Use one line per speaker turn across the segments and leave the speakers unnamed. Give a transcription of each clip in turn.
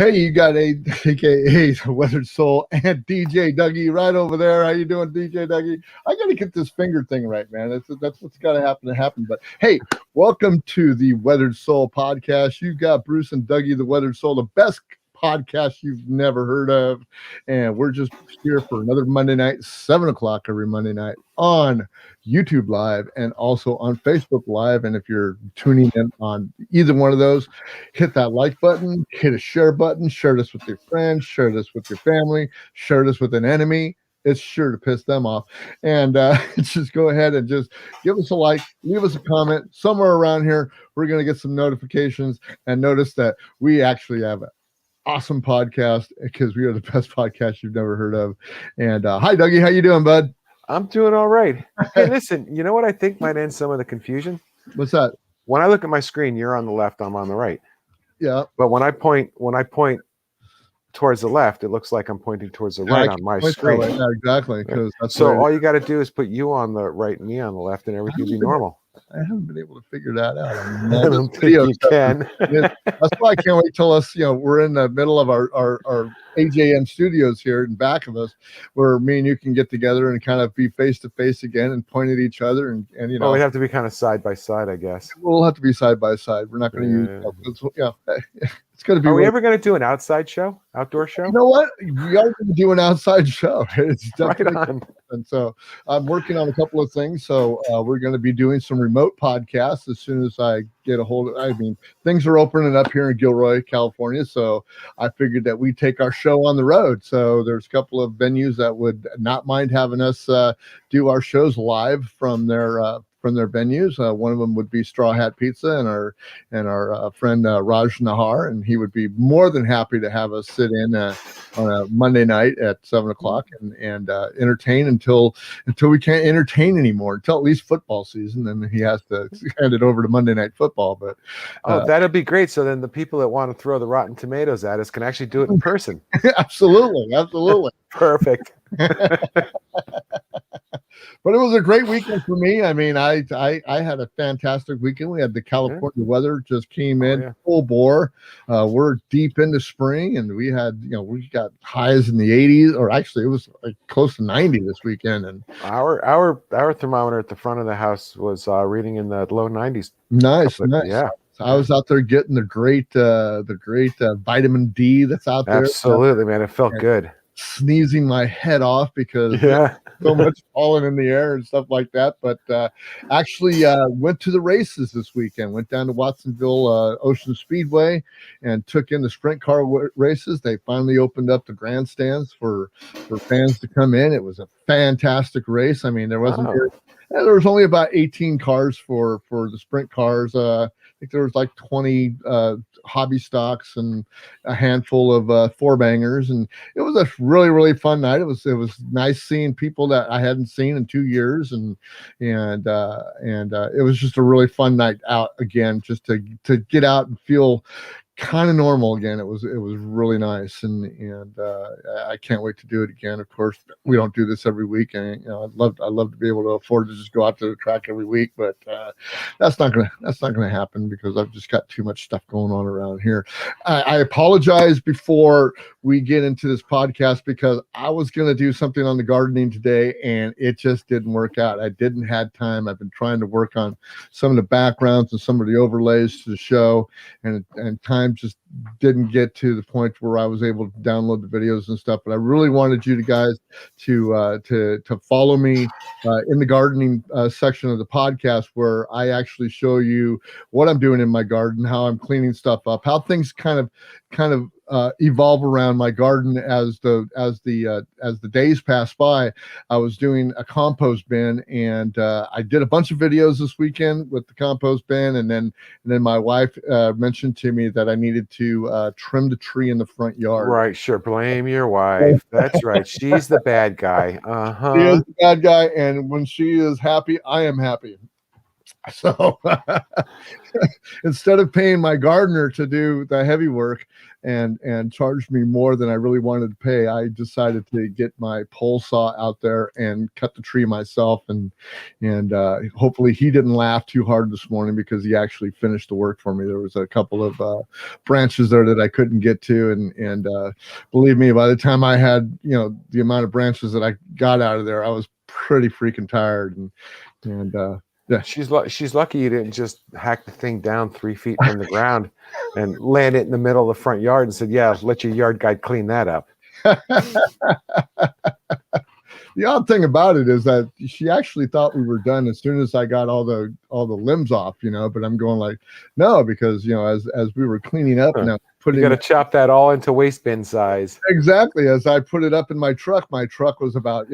Hey, you got AKA the Weathered Soul and DJ Dougie right over there. How you doing, DJ Dougie? I got to get this finger thing right, man. That's what's got to happen. But hey, welcome to the Weathered Soul podcast. You got Bruce and Dougie, the Weathered Soul, the best podcast you've never heard of, and we're just here for another Monday night, 7:00 every Monday night on YouTube Live and also on Facebook Live. And if you're tuning in on either one of those, hit that like button, hit a share button, share this with your friends, share this with your family, share this with an enemy. It's sure to piss them off. And just go ahead and just give us a like, leave us a comment somewhere around here. We're going to get some notifications and notice that we actually have awesome podcast because we are the best podcast you've never heard of. And hi, Dougie. How you doing, bud?
I'm doing all right. Hey, listen, you know what I think might end some of the confusion?
What's that?
When I look at my screen, you're on the left, I'm on the right.
Yeah.
But when I point towards the left, it looks like I'm pointing towards the right on my screen.
Yeah, exactly.
So all you got to do is put you on the right and me on the left, and everything will be normal.
I haven't been able to figure that out.
I don't think you can.
That's why I can't wait till us. We're in the middle of our AJM studios here in back of us, where me and you can get together and kind of be face to face again and point at each other and
Well, we have to be kind of side by side, I guess.
We'll have to be side by side. We're not going to use. It's going to be.
Are we ever going to do an outside show, outdoor show?
You know what? We are going to do an outside show. It's definitely
right on.
And so I'm working on a couple of things. So we're going to be doing some remote podcasts as soon as I get a hold of. I mean, things are opening up here in Gilroy, California. So I figured that we take our show on the road. So there's a couple of venues that would not mind having us do our shows live from their venues. One of them would be Straw Hat Pizza and our friend Raj Nahar, and he would be more than happy to have us sit in on a Monday night at 7:00 and entertain until we can't entertain anymore, until at least football season. Then he has to hand it over to Monday Night Football. But
that'll be great. So then the people that want to throw the rotten tomatoes at us can actually do it in person.
Absolutely.
Perfect.
But it was a great weekend for me. I mean, I had a fantastic weekend. We had the California weather just came in full bore. We're deep into spring, and we had, we got highs in the 80s, or actually it was like close to 90 this weekend. And
our thermometer at the front of the house was reading in the low 90s.
Nice.
Yeah.
I was out there getting the great vitamin D that's out there.
Absolutely, man. It felt good.
Sneezing my head off because so much falling in the air and stuff like that. But actually went to the races this weekend. Went down to Watsonville Ocean Speedway and took in the sprint car races. They finally opened up the grandstands for fans to come in. It was a fantastic race. I mean, there wasn't there was only about 18 cars for the sprint cars. I think there was like 20 hobby stocks and a handful of four bangers, and it was a really, really fun night. It was nice seeing people that I hadn't seen in 2 years, and it was just a really fun night out again, just to get out and feel kind of normal again. It was really nice, and I can't wait to do it again. Of course, we don't do this every week, and I'd love to be able to afford to just go out to the track every week, but that's not gonna happen because I've just got too much stuff going on around here. I apologize before we get into this podcast because I was gonna do something on the gardening today, and it just didn't work out. I didn't have time. I've been trying to work on some of the backgrounds and some of the overlays to the show, and time just didn't get to the point where I was able to download the videos and stuff. But I really wanted you guys to follow me in the gardening section of the podcast, where I actually show you what I'm doing in my garden, how I'm cleaning stuff up, how things kind of evolve around my garden as the days pass by. I was doing a compost bin, and I did a bunch of videos this weekend with the compost bin, and then my wife mentioned to me that I needed to trim the tree in the front yard.
Right, sure. Blame your wife. That's right. She's the bad guy.
She is the bad guy, and when she is happy, I am happy. So instead of paying my gardener to do the heavy work and charge me more than I really wanted to pay, I decided to get my pole saw out there and cut the tree myself. And hopefully he didn't laugh too hard this morning, because he actually finished the work for me. There was a couple of branches there that I couldn't get to, and believe me, by the time I had the amount of branches that I got out of there, I was pretty freaking tired. And yeah.
She's lucky you didn't just hack the thing down 3 feet from the ground and land it in the middle of the front yard and said, "Yeah, let your yard guy clean that up."
The odd thing about it is that she actually thought we were done as soon as I got all the limbs off, but I'm going like, no, because as we were cleaning up, now
you got to chop that all into waste bin size.
Exactly. As I put it up in my truck was about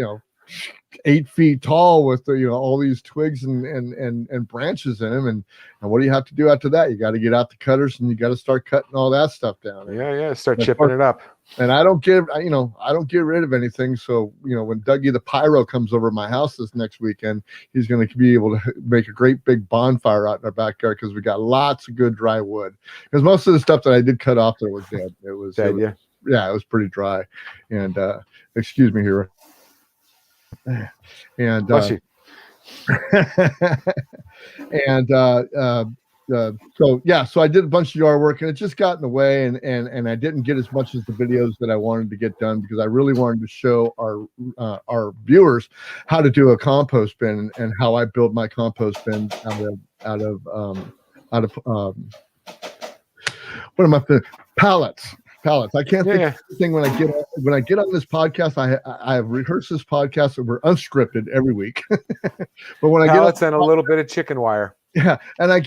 8 feet tall with all these twigs and branches in them, and what do you have to do after that? You got to get out the cutters and you got to start cutting all that stuff down.
Start chipping it up.
And I don't get rid of anything. So when Dougie the Pyro comes over my house this next weekend, he's going to be able to make a great big bonfire out in our backyard, because we got lots of good dry wood. Because most of the stuff that I did cut off there was dead. It was dead. It was pretty dry. And excuse me here. And so I did a bunch of yard work, and it just got in the way, and I didn't get as much as the videos that I wanted to get done, because I really wanted to show our viewers how to do a compost bin and how I build my compost bin out of what am I pallets. I can't think of anything when I get on this podcast. I have rehearsed this podcast, and we're unscripted every week. But when
pallets and a little bit of chicken wire.
Yeah, and I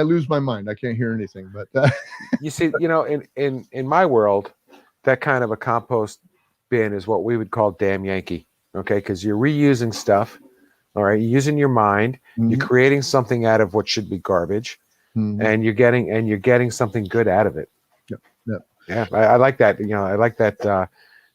lose my mind. I can't hear anything. But
you see, in my world, that kind of a compost bin is what we would call damn Yankee. Okay, because you're reusing stuff. All right, you're using your mind. Mm-hmm. You're creating something out of what should be garbage, and you're getting something good out of it. Yeah, I like that. I like that.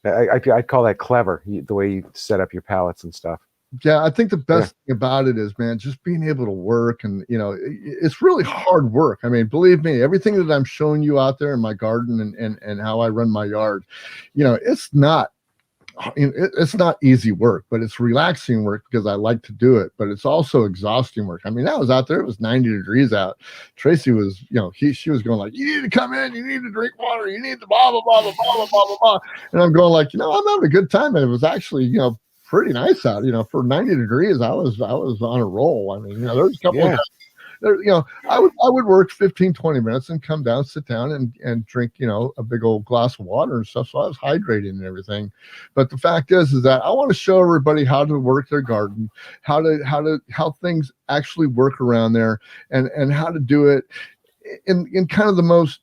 I call that clever, the way you set up your pallets and stuff.
Yeah, I think the best thing about it is, man, just being able to work, and it's really hard work. I mean, believe me, everything that I'm showing you out there in my garden and how I run my yard, it's not easy work, but it's relaxing work because I like to do it. But it's also exhausting work. I mean, I was out there; it was 90 degrees out. Tracy was, she was going like, "You need to come in. You need to drink water. You need to blah blah blah blah blah blah blah blah." And I'm going like, I'm having a good time, and it was actually, pretty nice out. For 90 degrees, I was on a roll. I mean, there's a couple of I would work 15, 20 minutes and come down, sit down and drink, a big old glass of water and stuff. So I was hydrating and everything. But the fact is that I want to show everybody how to work their garden, how things actually work around there, and how to do it in kind of the most,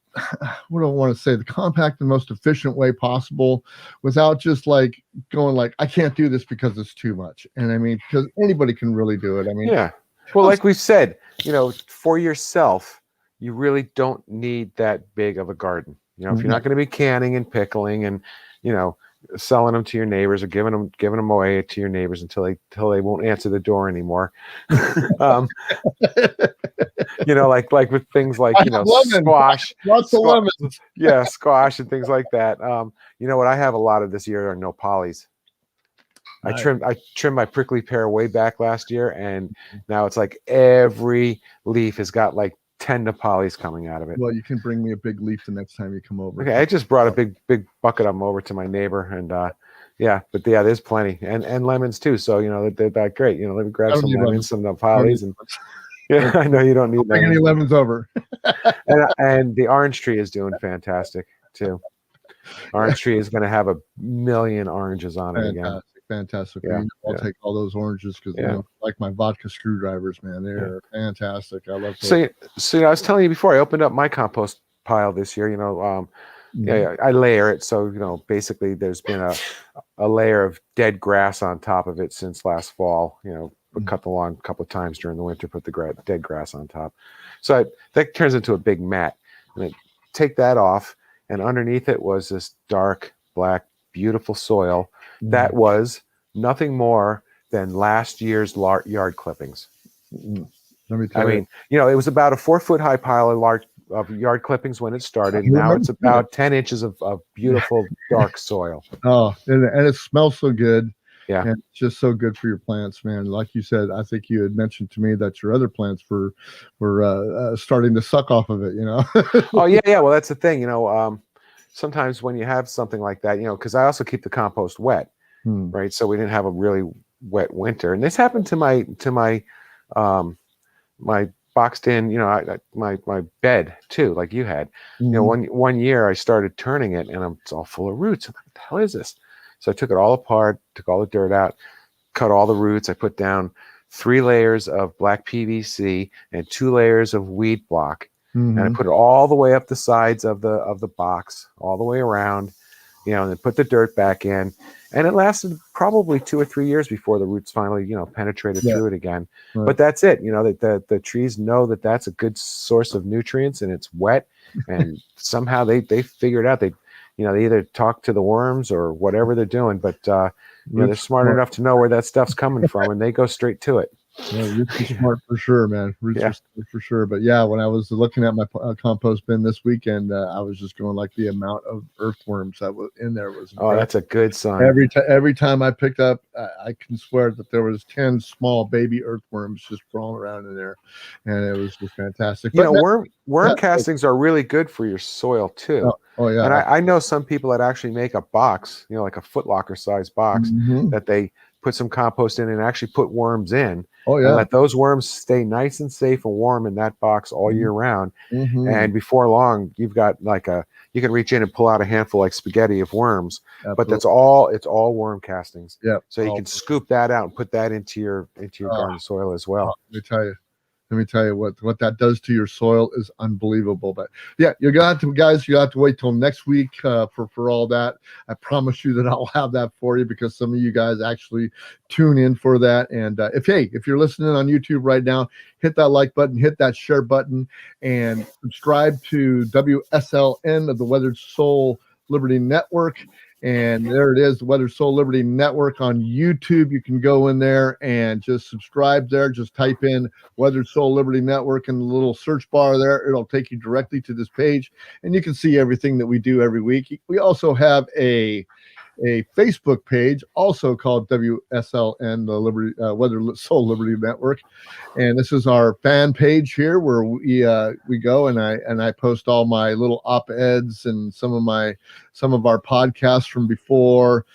what do I want to say, the compact and most efficient way possible, without just like going like, I can't do this because it's too much. And I mean, because anybody can really do it. I mean,
well, like we said, for yourself, you really don't need that big of a garden. If you're not going to be canning and pickling and, selling them to your neighbors or giving them away to your neighbors until they won't answer the door anymore. Like with things like, squash,
lots of lemons.
Yeah, squash and things like that. What I have a lot of this year are no polys. Nice. I trimmed my prickly pear way back last year, and now it's like every leaf has got like 10 Nepalis coming out of it.
Well, you can bring me a big leaf the next time you come over.
Okay, I just brought a big bucket of them over to my neighbor, and there's plenty, and lemons too. So they're that great. Let me grab some lemons, some Nepalis, and I know you don't need
bring any lemons over.
and the orange tree is doing fantastic too. Orange tree is going to have 1 million oranges on it again.
Fantastic. I'll take all those oranges because like my vodka screwdrivers, man. They're fantastic. I love those.
So I was telling you before, I opened up my compost pile this year. I layer it, so basically there's been a layer of dead grass on top of it since last fall. Cut the lawn a couple of times during the winter, put the dead grass on top, so that turns into a big mat. And I take that off, and underneath it was this dark black, beautiful soil. That was nothing more than last year's yard clippings.
Let me tell you.
It was about a 4-foot high pile of yard clippings when it started. Now it's about 10 inches of beautiful dark soil.
Oh, and it smells so good.
Yeah.
And it's just so good for your plants, man. Like you said, I think you had mentioned to me that your other plants were starting to suck off of it,
Oh, yeah. Well, that's the thing, sometimes when you have something like that, because I also keep the compost wet, right? So we didn't have a really wet winter. And this happened to my my boxed in, my bed too, like you had. One year I started turning it, and it's all full of roots. I'm like, what the hell is this? So I took it all apart, took all the dirt out, cut all the roots. I put down 3 layers of black PVC and 2 layers of weed block, and I put it all the way up the sides of the box, all the way around, and then put the dirt back in. And it lasted probably 2 or 3 years before the roots finally, penetrated through it again. Right. But that's it. The trees know that that's a good source of nutrients, and it's wet. And somehow they figure it out. They either talk to the worms or whatever they're doing, but they're smart enough to know where that stuff's coming from, and they go straight to it.
Yeah, roots are smart for sure, man. Roots are smart for sure. But yeah, when I was looking at my compost bin this weekend, I was just going like the amount of earthworms that was in there was incredible.
Oh, that's a good sign.
Every time I picked up, I can swear that there was 10 small baby earthworms just crawling around in there, and it was just fantastic. But
worm castings are really good for your soil too.
Oh yeah.
And I know some people that actually make a box, like a Foot Locker size box, that they put some compost in and actually put worms in.
Oh yeah.
And let those worms stay nice and safe and warm in that box all year round. And before long, you've got you can reach in and pull out a handful like spaghetti of worms. Absolutely. But it's all worm castings.
Yeah.
So you can scoop that out and put that into your garden soil as well.
Let me tell you what that does to your soil is unbelievable. But yeah, you got to wait till next week for all that. I promise you that I'll have that for you, because some of you guys actually tune in for that. And if you're listening on YouTube right now, hit that like button, hit that share button, and subscribe to WSLN of the Weathered Soul Liberty Network. And there it is, the Weathered Soul Liberty Network on YouTube. You can go in there and just subscribe there. Just type in Weathered Soul Liberty Network in the little search bar there. It'll take you directly to this page, and you can see everything that we do every week. We also have a Facebook page also called WSLN, the Liberty Weathered Soul Liberty Network, and this is our fan page here where we go and I post all my little op-eds and some of our podcasts from before,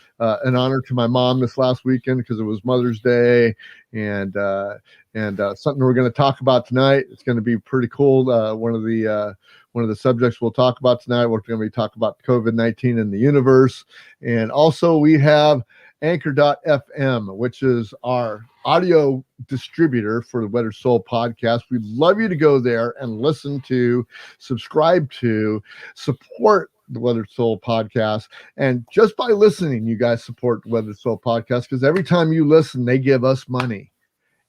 in honor to my mom this last weekend because it was Mother's Day, and something we're going to talk about tonight. It's going to be pretty cool. One of the subjects we'll talk about tonight, we're going to be talking about COVID-19 in the universe. And also we have Anchor.fm, which is our audio distributor for the Weathered Soul podcast. We'd love you to go there and listen to, subscribe to, support the Weathered Soul podcast. And just by listening, you guys support the Weathered Soul podcast, because every time you listen, they give us money.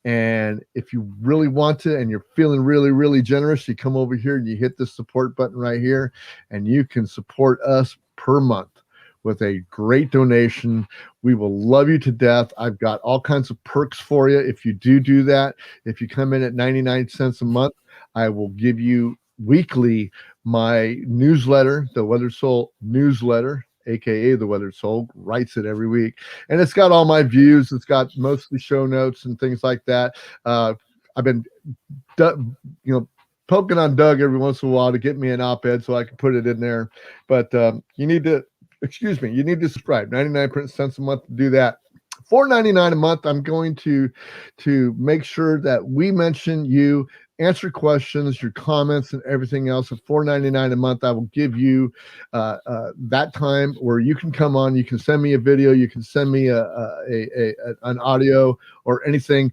And if you really want to, and you're feeling really, really generous, you come over here and you hit the support button right here, and you can support us per month with a great donation. We will love you to death. I've got all kinds of perks for you if you do that. If you come in at 99 cents a month, I will give you weekly my newsletter, the Weathered Soul newsletter, aka the Weathered Soul, writes it every week, and it's got all my views. It's got mostly show notes and things like that. I've been poking on Doug every once in a while to get me an op-ed so I can put it in there, but you need to subscribe. 99 cents a month to do that. $4.99 a month. I'm going to make sure that we mention you, answer questions, your comments, and everything else. At $4.99 a month, I will give you that time where you can come on. You can send me a video. You can send me an audio or anything.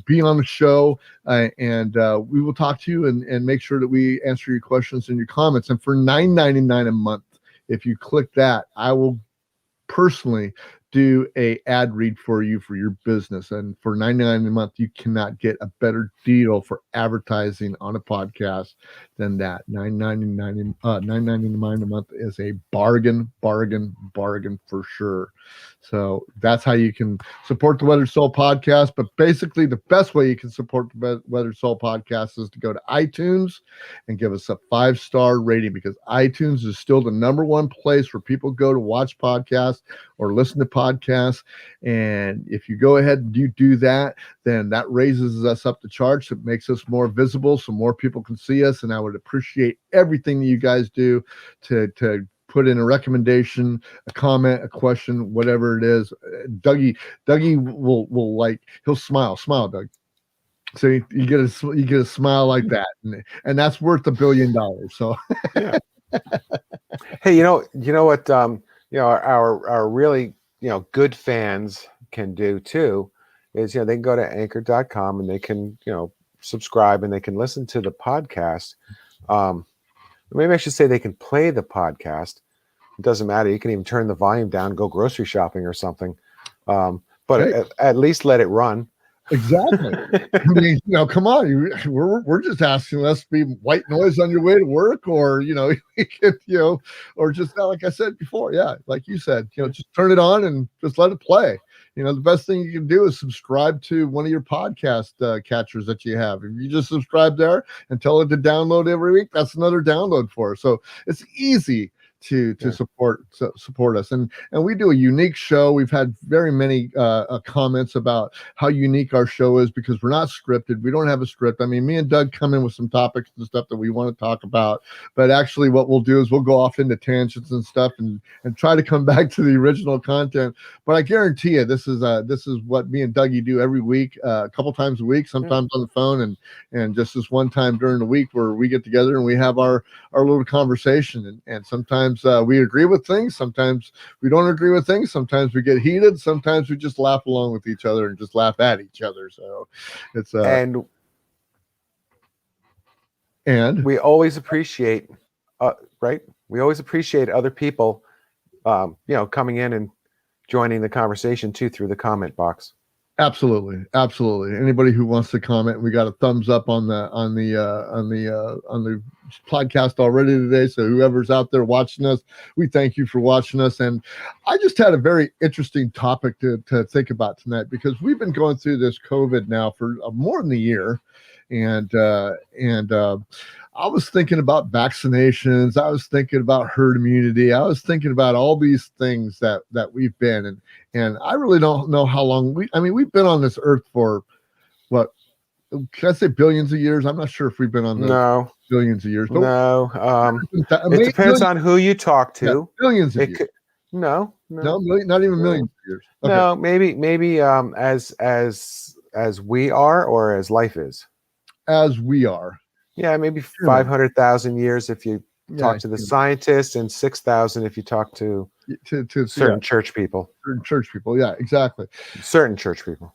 Be on the show, and we will talk to you and make sure that we answer your questions and your comments. And for $9.99 a month, if you click that, I will personally do a ad read for you for your business. And for $9.99 a month, you cannot get a better deal for advertising on a podcast then that $9.99 a month is a bargain for sure. So that's how you can support the Weathered Soul podcast. But basically, the best way you can support the Weathered Soul podcast is to go to iTunes and give us a 5-star rating, because iTunes is still the number one place where people go to watch podcasts or listen to podcasts. And if you go ahead and you do that, then that raises us up the charts. It makes us more visible so more people can see us. And I would appreciate everything that you guys do to put in a recommendation, a comment, a question, whatever it is. Dougie will like, he'll smile, Doug. So you get a smile like that, and that's worth $1 billion. So
yeah. Hey, you know what? Our really good fans can do too is they can go to anchor.com and they can subscribe and they can listen to the podcast. Maybe I should say they can play the podcast. It doesn't matter. You can even turn the volume down, go grocery shopping or something. But
hey,
at least let it run.
Exactly. I mean, come on. We're just asking, let's be white noise on your way to work, or or just like I said before, yeah, like you said, just turn it on and just let it play. The best thing you can do is subscribe to one of your podcast catchers that you have. If you just subscribe there and tell it to download every week, that's another download for us. So it's easy to support us, and we do a unique show. We've had very many comments about how unique our show is, because we're not scripted. We don't have a script. I mean, me and Doug come in with some topics and stuff that we want to talk about, but actually what we'll do is we'll go off into tangents and stuff and try to come back to the original content. But I guarantee you, this is what me and Dougie do every week, a couple times a week, sometimes on the phone, and just this one time during the week where we get together and we have our little conversation, and sometimes we agree with things, sometimes we don't agree with things, sometimes we get heated, sometimes we just laugh along with each other and just laugh at each other. So it's and
we always appreciate we always appreciate other people coming in and joining the conversation too through the comment box.
Absolutely. Anybody who wants to comment, we got a thumbs up on the podcast already today. So whoever's out there watching us, we thank you for watching us. And I just had a very interesting topic to think about tonight, because we've been going through this COVID now for more than a year, and I was thinking about vaccinations. I was thinking about herd immunity. I was thinking about all these things that we've been, and I really don't know how long we've been on this earth for, what, can I say billions of years? I'm not sure if we've been on the billions of years. But
no. It depends on who you talk to.
Yeah, billions of years.
No,
not even millions of years.
Okay. No, maybe as we are, or as life is.
As we are.
Yeah, maybe 500,000 years if you talk to the scientists, and 6,000 if you talk to certain church people.
Certain church people, yeah, exactly.
Certain church people.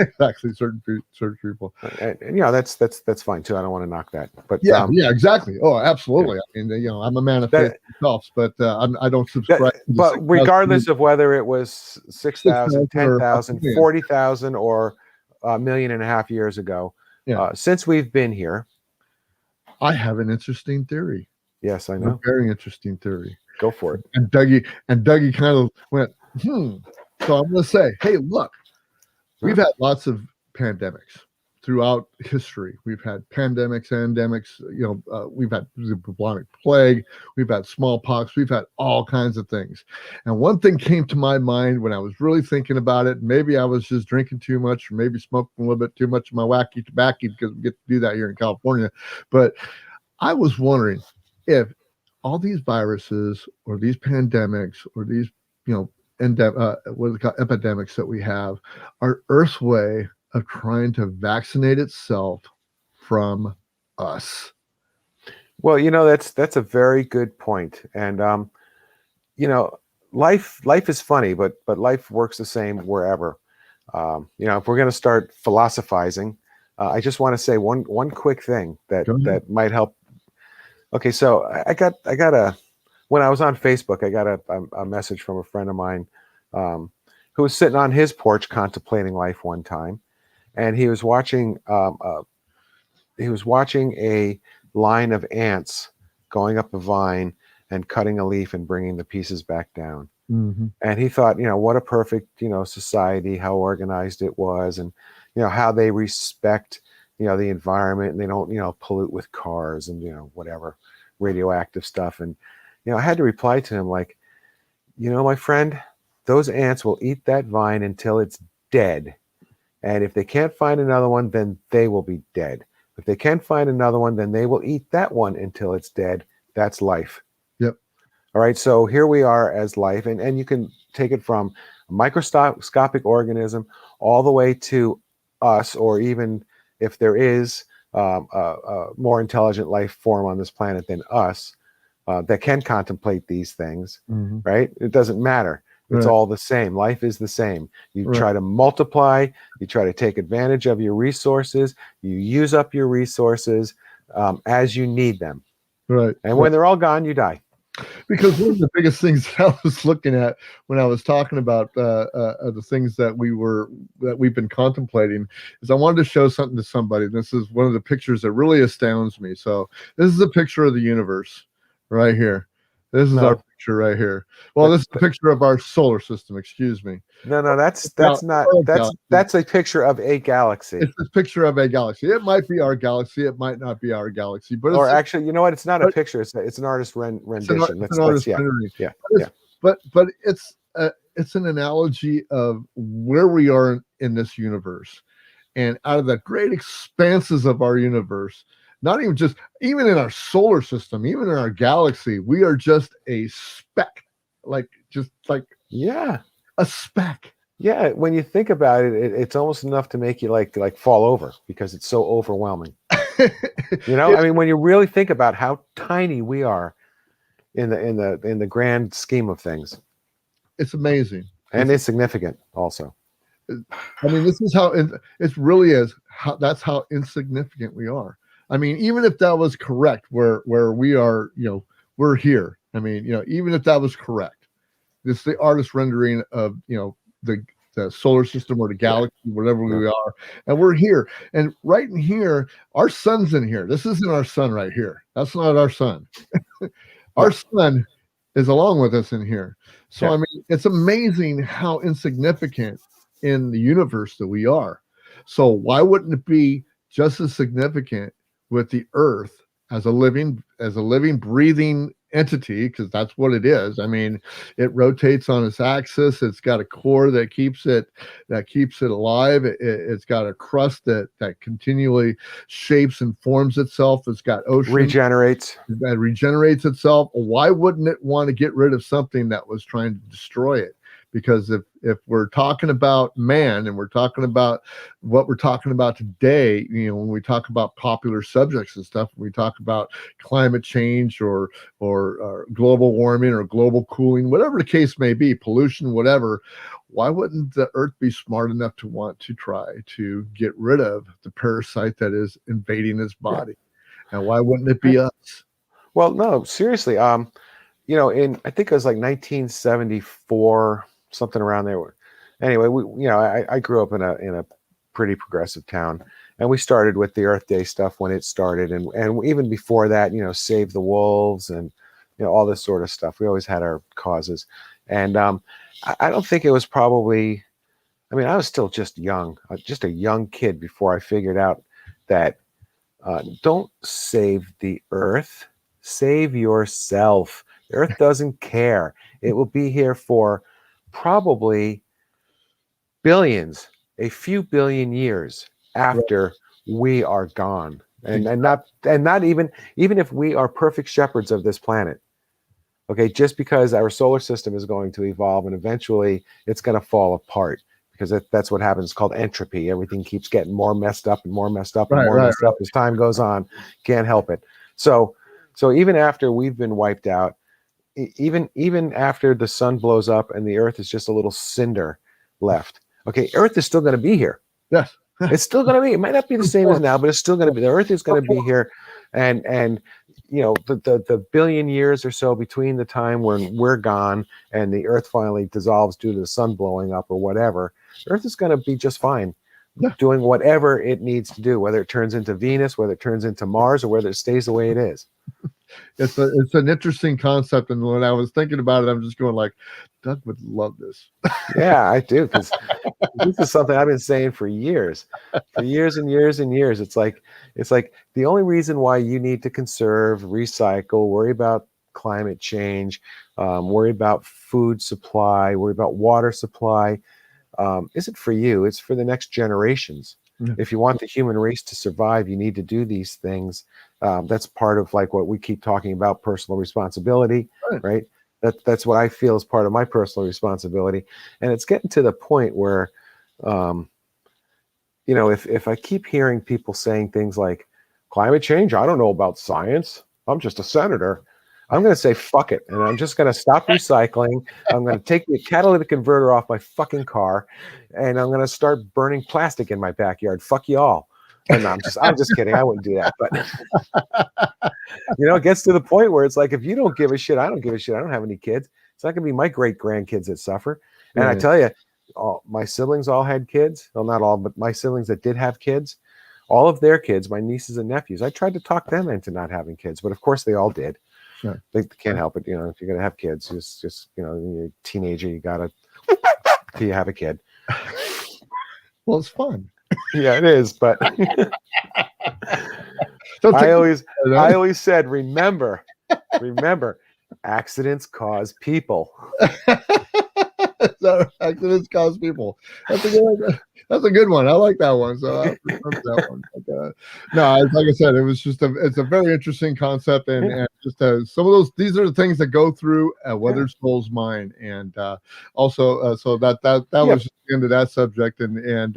Exactly, certain church people.
And that's fine too. I don't want to knock that, but
yeah, exactly. Oh, absolutely. Yeah. I mean, I'm a man of faith myself, but I don't subscribe.
But regardless of whether it was 6,000, 10,000, 40,000, or 1.5 million years ago, since we've been here,
I have an interesting theory.
Yes, I know.
A very interesting theory.
Go for it.
And Dougie kind of went, So I'm going to say, hey, look, we've had lots of pandemics throughout history. We've had pandemics, endemics. We've had the bubonic plague. We've had smallpox. We've had all kinds of things. And one thing came to my mind when I was really thinking about it. Maybe I was just drinking too much, or maybe smoking a little bit too much of my wacky tobacco, because we get to do that here in California. But I was wondering if all these viruses, or these pandemics, or these epidemics that we have, are Earth's way of trying to vaccinate itself from us.
Well, that's a very good point. And life is funny, but life works the same wherever. If we're going to start philosophizing, I just want to say one quick thing that might help. Okay, so I got when I was on Facebook, I got a message from a friend of mine who was sitting on his porch contemplating life one time, and he was watching a line of ants going up a vine and cutting a leaf and bringing the pieces back down.
Mm-hmm.
And he thought, what a perfect, society, how organized it was, and, how they respect, the environment, and they don't, pollute with cars and, whatever radioactive stuff. And, I had to reply to him like, my friend, those ants will eat that vine until it's dead. And if they can't find another one, then they will be dead. If they can find another one, then they will eat that one until it's dead. That's life.
Yep.
All right. So here we are as life. And you can take it from a microscopic organism all the way to us, or even if there is a more intelligent life form on this planet than us that can contemplate these things,
Mm-hmm.
right? It doesn't matter. It's all the same. Life is the same. You try to multiply, you try to take advantage of your resources, you use up your resources as you need them.
Right.
And when they're all gone, you die.
Because one of the biggest things that I was looking at when I was talking about the things that we've been contemplating is I wanted to show something to somebody. This is one of the pictures that really astounds me. So this is a picture of the universe right here. This is our picture right here. Well, this is a picture of our solar system. Excuse me.
No, that's a picture of a galaxy.
It's a picture of a galaxy. It might be our galaxy. It might not be our galaxy. But
actually, you know what? It's not a picture. It's an artist rendition.
It's an artist rendering.
Yeah.
But it's an analogy of where we are in this universe, and out of the great expanses of our universe. Not even in our solar system, even in our galaxy, we are just a speck, a speck.
Yeah, when you think about it, it's almost enough to make you like fall over because it's so overwhelming. I mean, when you really think about how tiny we are in the grand scheme of things,
it's amazing
and it's significant also.
I mean, this is how it really is. That's how insignificant we are. I mean, even if that was correct, where we are, we're here. I mean, even if that was correct, this is the artist rendering of, the solar system or the galaxy, whatever we are, and we're here. And right in here, our sun's in here. This isn't our sun right here. That's not our sun. Our sun is along with us in here. So, I mean, it's amazing how insignificant in the universe that we are. So why wouldn't it be just as significant with the earth as a living breathing entity, because that's what it is. I mean, it rotates on its axis. It's got a core that keeps it alive. It's got a crust that continually shapes and forms itself. It's got ocean that regenerates itself. Why wouldn't it want to get rid of something that was trying to destroy it? Because if we're talking about man, and we're talking about what we're talking about today, when we talk about popular subjects and stuff, when we talk about climate change or global warming or global cooling, whatever the case may be, pollution, whatever, why wouldn't the earth be smart enough to want to try to get rid of the parasite that is invading its body? And why wouldn't it be us?
Well, no, seriously. I think it was like 1974, something around there. Anyway, I grew up in a pretty progressive town, and we started with the Earth Day stuff when it started, and even before that, Save the Wolves and all this sort of stuff. We always had our causes, and I don't think it was probably. I mean, I was still just a young kid before I figured out that don't save the Earth, save yourself. The Earth doesn't care. It will be here for probably a few billion years after we are gone, and not even if we are perfect shepherds of this planet. Okay, just because our solar system is going to evolve and eventually it's going to fall apart, because that's what happens. It's called entropy. Everything keeps getting more messed up and more messed up and more messed up as time goes on. Can't help it. So even after we've been wiped out, even after the sun blows up and the Earth is just a little cinder left, okay, Earth is still going to be here.
Yes,
it's still going to be. It might not be the same as now, but it's still going to be. The Earth is going to be here, and the billion years or so between the time when we're gone and the Earth finally dissolves due to the sun blowing up or whatever, Earth is going to be just fine. doing whatever it needs to do, whether it turns into Venus, whether it turns into Mars, or whether it stays the way it is.
It's an interesting concept, and when I was thinking about it, I'm just going like, Doug would love this.
Yeah, I do, because this is something I've been saying for years and years and years. It's like the only reason why you need to conserve, recycle, worry about climate change, worry about food supply, worry about water supply, isn't for you. It's for the next generations. Yeah. If you want the human race to survive, you need to do these things. That's part of like what we keep talking about, personal responsibility, right? That's what I feel is part of my personal responsibility. And it's getting to the point where, if I keep hearing people saying things like climate change, I don't know about science, I'm just a senator, I'm going to say fuck it, and I'm just going to stop recycling. I'm going to take the catalytic converter off my fucking car, and I'm going to start burning plastic in my backyard. Fuck y'all. And I'm just kidding. I wouldn't do that. But it gets to the point where it's like, if you don't give a shit, I don't give a shit. I don't have any kids. It's not going to be my great grandkids that suffer. And I tell you, my siblings all had kids. Well, not all, but my siblings that did have kids, all of their kids, my nieces and nephews, I tried to talk them into not having kids, but of course they all did. Sure. They can't help it. If you're going to have kids, just you're a teenager, you got to till you have a kid.
Well, it's fun.
Yeah, it is. But I always said, remember, accidents cause people.
Accidents cause people. That's a good one. I like that one. So I remember that one. But, no, like I said, it's a very interesting concept, and just some of those. These are the things that go through Weathered Soul's mind, and also so that was just the end of that subject, and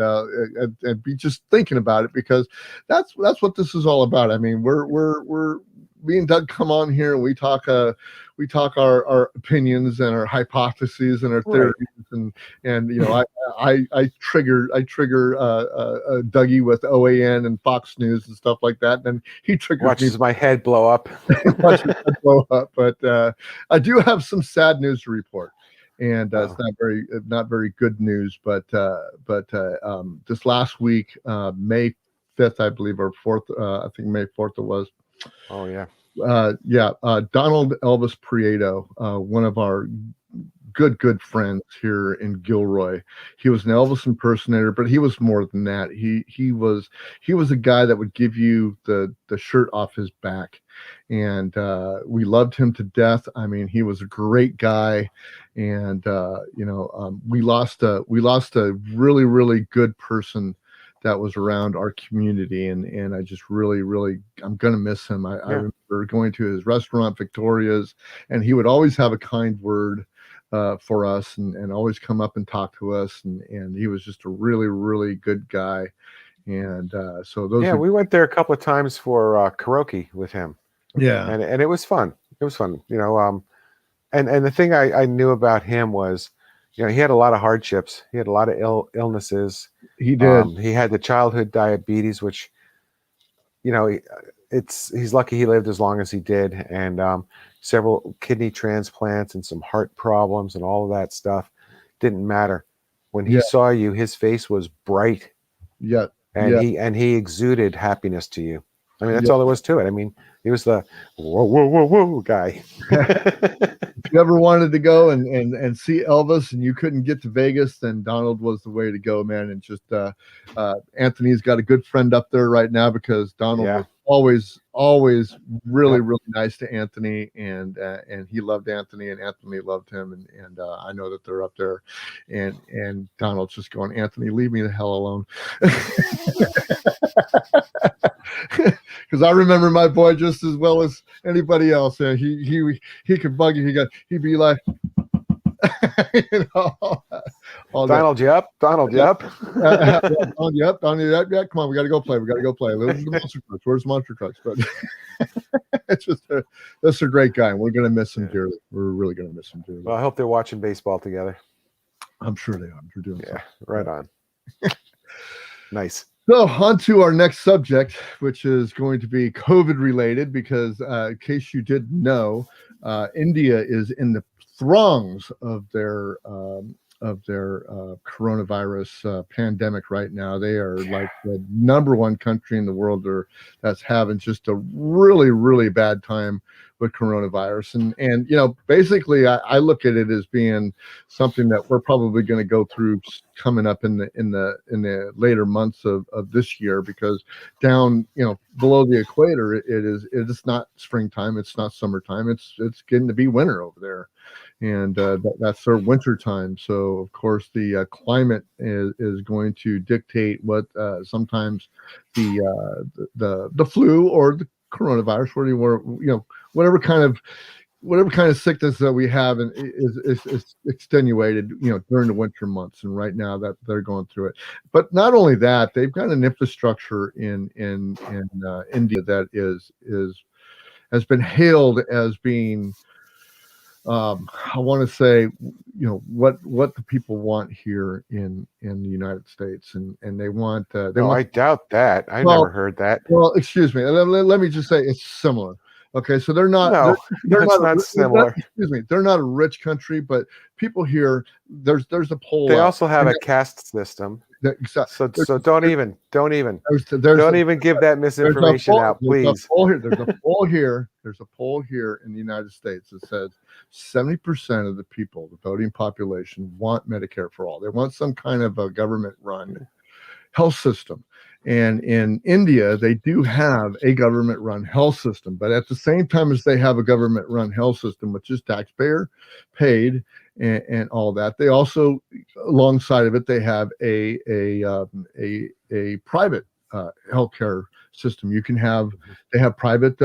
be just thinking about it, because that's what this is all about. I mean, we're me and Doug come on here and we talk our opinions and our hypotheses and our theories, and I trigger Dougie with OAN and Fox News and stuff like that, and he
watches my head blow up.
But I do have some sad news to report, and it's not very good news. But this last week, May 5th, I believe, or 4th, I think May 4th it was.
Oh yeah.
Donald Elvis Prieto, one of our good friends here in Gilroy. He was an Elvis impersonator, but he was more than that. He was a guy that would give you the shirt off his back, and we loved him to death. I mean, he was a great guy, and we lost a really, really good person that was around our community, and I just really, I'm gonna miss him. I remember going to his restaurant, Victoria's, and he would always have a kind word for us, and always come up and talk to us, and he was just a really, really good guy. And so we
went there a couple of times for karaoke with him.
Yeah,
and it was fun. It was fun, and the thing I knew about him was, he had a lot of hardships. He had a lot of illnesses.
He did.
He had the childhood diabetes, which, he's lucky he lived as long as he did, and several kidney transplants and some heart problems and all of that stuff. Didn't matter. When he saw you, his face was bright.
Yeah.
And he exuded happiness to you. I mean, that's all there was to it. I mean, he was the whoa guy.
If you ever wanted to go and see Elvis and you couldn't get to Vegas, then Donald was the way to go, man. And just Anthony's got a good friend up there right now, because Donald was always really nice to Anthony, and he loved Anthony, and Anthony loved him, and I know that they're up there, and Donald's just going, Anthony, leave me the hell alone. Because I remember my boy just as well as anybody else. He could bug you. He'd be like,
Donald, yep. Donald, yep.
Donald, yep. Yeah, come on, we got to go play. Those are the monster trucks. Where's the monster trucks? But it's just that's a great guy. We're gonna miss him dearly. We're really gonna miss him dearly.
Well, I hope they're watching baseball together.
I'm sure they are. They're doing
right on. Nice.
So on to our next subject, which is going to be COVID related, because in case you didn't know, India is in the throngs of their coronavirus pandemic right now. They are like the number one country in the world that's having just a really, really bad time with coronavirus. And basically, I look at it as being something that we're probably going to go through coming up in the later months of this year, because down below the equator it is not springtime, it's not summertime, it's getting to be winter over there, and that's their winter time. So of course the climate is going to dictate what sometimes the flu or the coronavirus, whatever kind of sickness that we have and is extenuated during the winter months, and right now that they're going through it. But not only that, they've got an infrastructure in India that has been hailed as being I want to say what the people want here in the United States, and they want
I doubt that. I
well,
never heard that.
Well, excuse me. Let me just say it's similar. Okay, so they're not.
No,
they're
that's
not
not similar.
excuse me. They're not a rich country, but people here. There's a poll.
They also have a caste system. So don't even give that misinformation out, please.
There's a poll here. There's a poll here in the United States that says 70% of the people, the voting population, want Medicare for all. They want some kind of a government-run health system. And in India, they do have a government-run health system, but at the same time as they have a government-run health system, which is taxpayer paid and all that, they also, alongside of it, they have a private healthcare system. They have private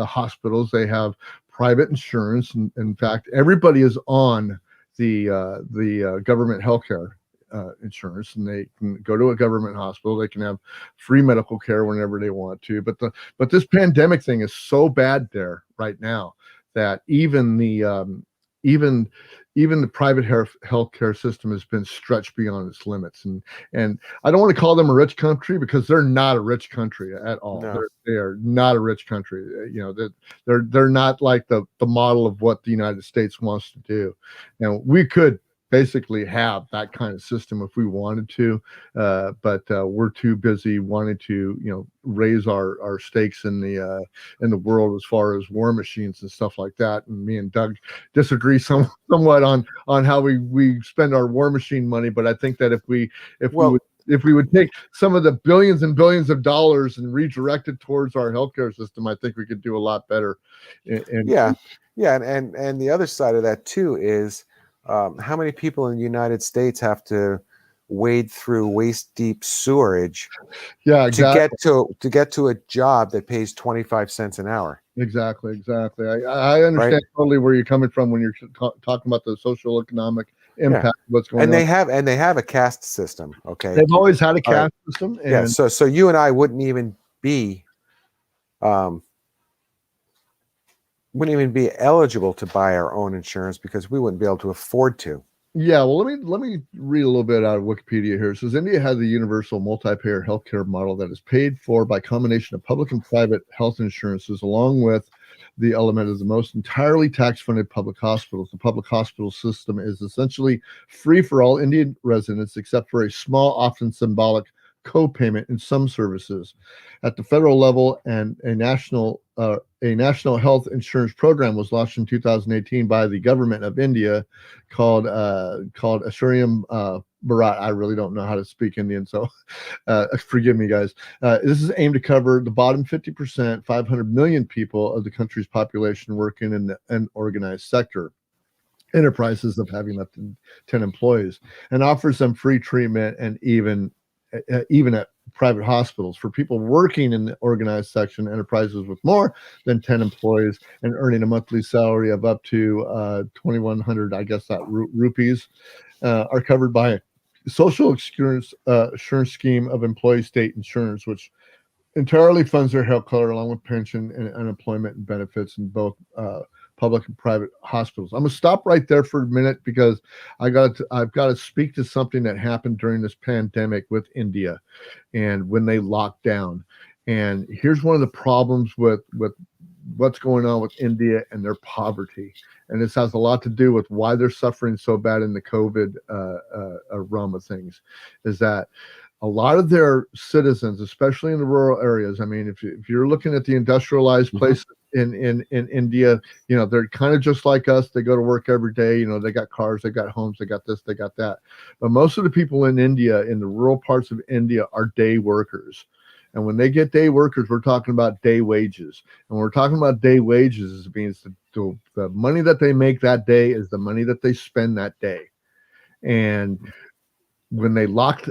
hospitals, they have private insurance. And in fact, everybody is on the government healthcare insurance, and they can go to a government hospital. They can have free medical care whenever they want to. But this pandemic thing is so bad there right now that even the private healthcare system has been stretched beyond its limits. And I don't want to call them a rich country, because they're not a rich country at all.
No.
They are not a rich country. They're not like the model of what the United States wants to do. Now, we could basically have that kind of system if we wanted to, but we're too busy wanting to raise our stakes in the world as far as war machines and stuff like that. And me and Doug disagree somewhat on how we spend our war machine money, but I think that if we would take some of the billions and billions of dollars and redirect it towards our healthcare system, I think we could do a lot better. And
the other side of that too is how many people in the United States have to wade through waist-deep sewerage to get to a job that pays 25 cents an hour?
Exactly. I understand totally where you're coming from when you're talking about the social economic impact of what's going on.
And they have a caste system. Okay,
they've always had a caste system. And
so you and I wouldn't even be eligible to buy our own insurance, because we wouldn't be able to afford to.
Yeah, well, let me read a little bit out of Wikipedia here. It says India has a universal multi-payer healthcare model that is paid for by combination of public and private health insurances, along with the element of the most entirely tax-funded public hospitals. The public hospital system is essentially free for all Indian residents, except for a small, often symbolic co-payment in some services. At the federal level, and a national health insurance program was launched in 2018 by the government of India called Asuriam Bharat. I really don't know how to speak Indian, so forgive me, guys. This is aimed to cover the bottom 50%, 500 million people of the country's population working in the unorganized sector enterprises of having less than 10 employees, and offers them free treatment, and even at private hospitals for people working in the organized section enterprises with more than 10 employees and earning a monthly salary of up to 2,100, I guess that rupees, are covered by a social insurance scheme of employee state insurance, which entirely funds their health care along with pension and unemployment and benefits in both public and private hospitals. I'm gonna stop right there for a minute, because I've got to speak to something that happened during this pandemic with India, and when they locked down. And here's one of the problems with what's going on with India and their poverty. and this has a lot to do with why they're suffering so bad in the COVID realm of things, is that a lot of their citizens, especially in the rural areas, I mean, if you're looking at the industrialized places in India, you know, they're kind of just like us. They go to work every day. You know, they got cars, they got homes, they got this, they got that. But most of the people in India, in the rural parts of India, are day workers. And when they get day workers, we're talking about day wages. And when we're talking about day wages, it means the money that they make that day is the money that they spend that day. And when they locked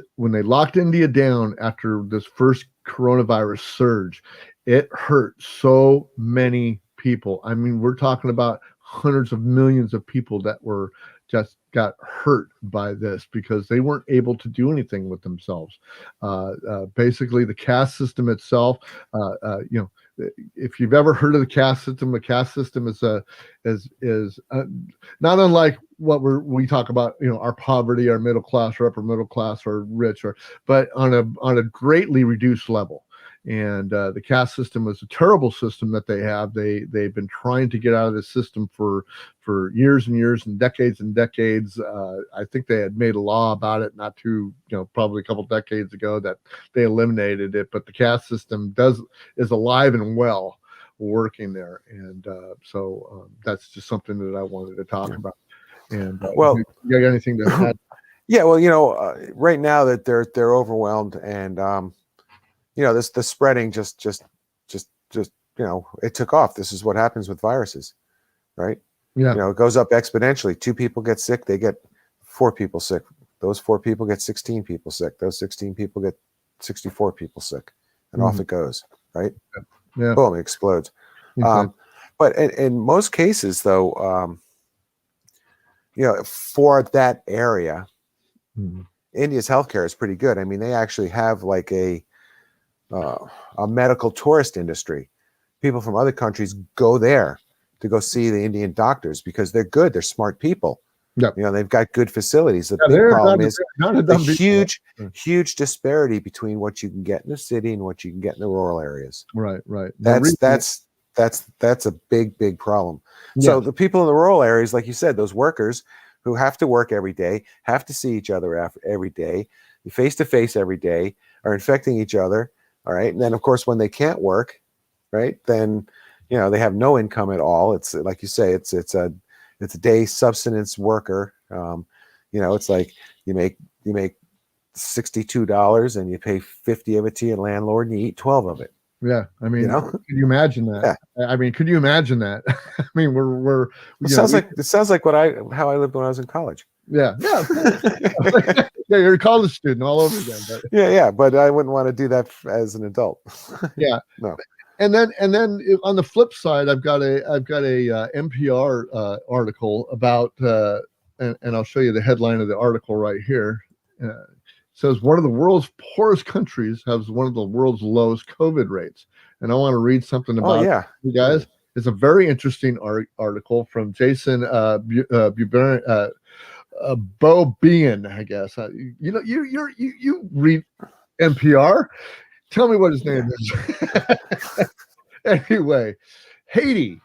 India down after this first coronavirus surge, it hurt so many people. I mean, we're talking about hundreds of millions of people that were just got hurt by this because they weren't able to do anything with themselves. Basically, the caste system itself, you know, if you've ever heard of the caste system is not unlike what we talk about, you know, our poverty, our middle class, or upper middle class, or rich, but on a greatly reduced level. And the caste system is a terrible system that they have. They've been trying to get out of this system for years and years and decades and decades. I think they had made a law about it not too, you know, probably a couple decades ago, that they eliminated it. But the caste system is alive and well working there. And so that's just something that I wanted to talk about. And
well,
you got anything to add?
Yeah, well, you know, right now that they're overwhelmed, and you know, the spreading just you know, it took off. This is what happens with viruses, right?
Yeah.
You know, it goes up exponentially. 2 people get sick, they get 4 people sick. Those 4 people get 16 people sick. Those 16 people get 64 people sick, and off it goes, right?
Yeah.
Boom, it explodes.
Okay.
But in most cases, though, you know, for that area, India's healthcare is pretty good. I mean, they actually have like a medical tourist industry. People from other countries go there to go see the Indian doctors because they're good. They're smart people.
Yep.
You know, they've got good facilities. The big problem is the huge disparity between what you can get in the city and what you can get in the rural areas.
Right.
That's a big problem. Yeah. So the people in the rural areas, like you said, those workers who have to work every day, have to see each other every day, face to face every day, are infecting each other. All right. And then, of course, when they can't work, right, then, you know, they have no income at all. It's like you say, it's a day subsistence worker. You know, it's like you make $62 and you pay 50 of it to your landlord and you eat 12 of it.
Yeah, I mean,
you know?
Could you imagine that? Yeah. I mean, could you imagine that? I mean,
it sounds like how I lived when I was in college.
Yeah. Yeah, you're a college student all over again. But.
Yeah, but I wouldn't want to do that as an adult.
Yeah,
no.
And then on the flip side, I've got a NPR article about, and I'll show you the headline of the article right here. Says one of the world's poorest countries has one of the world's lowest COVID rates. And I want to read something about it, you guys. Yeah. It's a very interesting article from Jason Beaubien, I guess. You know, you read NPR. Tell me what his name is. Anyway, Haiti.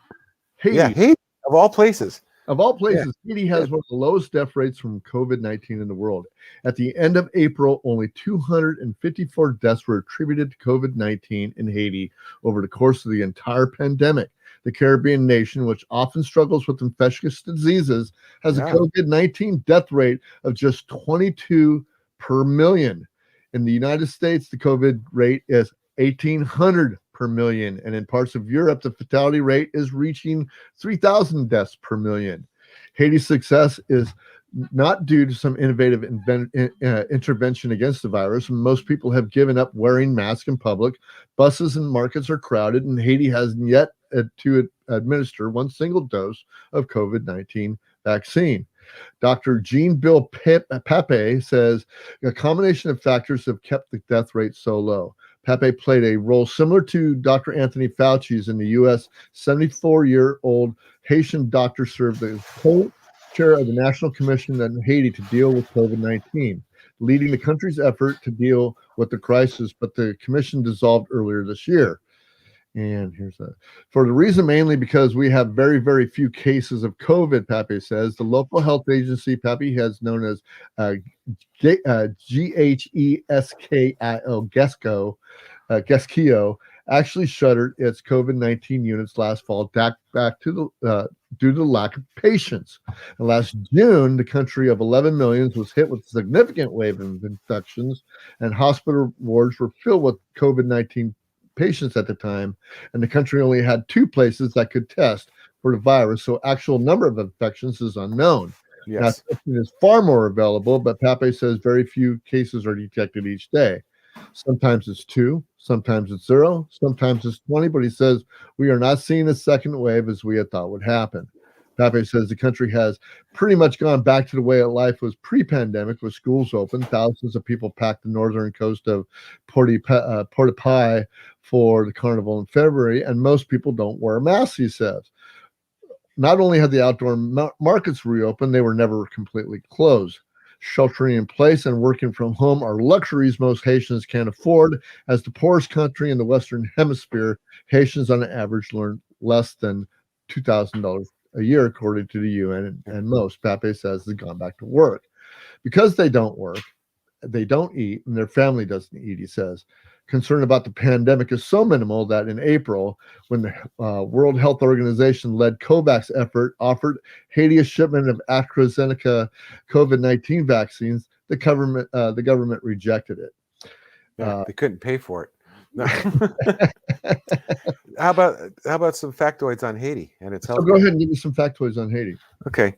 Yeah, Haiti, of all places.
Of all places, Haiti has one of the lowest death rates from COVID-19 in the world. At the end of April, only 254 deaths were attributed to COVID-19 in Haiti over the course of the entire pandemic. The Caribbean nation, which often struggles with infectious diseases, has a COVID-19 death rate of just 22 per million. In the United States, the COVID rate is 1,800 per million. And in parts of Europe, the fatality rate is reaching 3,000 deaths per million. Haiti's success is not due to some innovative intervention against the virus. Most people have given up wearing masks in public. Buses and markets are crowded, and Haiti hasn't yet to administer one single dose of COVID-19 vaccine. Dr. Jean-Bill Pape says a combination of factors have kept the death rate so low. Pape played a role similar to Dr. Anthony Fauci's in the U.S. 74-year-old Haitian doctor served as co-chair of the National Commission in Haiti to deal with COVID-19, leading the country's effort to deal with the crisis, but the commission dissolved earlier this year. And for the reason mainly because we have very, very few cases of COVID, Pape says. The local health agency, Pape, has known as GHESKIO, GESKIO, actually shuttered its COVID-19 units last fall back to the due to the lack of patients. And last June, the country of 11 million was hit with a significant wave of infections, and hospital wards were filled with COVID-19 patients at the time, and the country only had 2 places that could test for the virus, so actual number of infections is unknown. Now,
Yes.
testing is far more available, but Pape says very few cases are detected each day. Sometimes it's 2, sometimes it's 0, sometimes it's 20, but he says we are not seeing a second wave as we had thought would happen. Pape says the country has pretty much gone back to the way life was pre-pandemic, with schools open. Thousands of people packed the northern coast of Porta Pi for the carnival in February, and most people don't wear masks, he says. Not only had the outdoor markets reopened, they were never completely closed. Sheltering in place and working from home are luxuries most Haitians can't afford. As the poorest country in the Western Hemisphere, Haitians on average earn less than $2,000 a year, according to the UN, and most, Pape says, have gone back to work. Because they don't work, they don't eat, and their family doesn't eat, he says. Concern about the pandemic is so minimal that in April, when the World Health Organization led COVAX effort offered Haiti a shipment of AstraZeneca COVID-19 vaccines, the government rejected it.
Yeah, they couldn't pay for it. No. How about some factoids on Haiti and its health?
So go ahead and give me some factoids on Haiti.
Okay.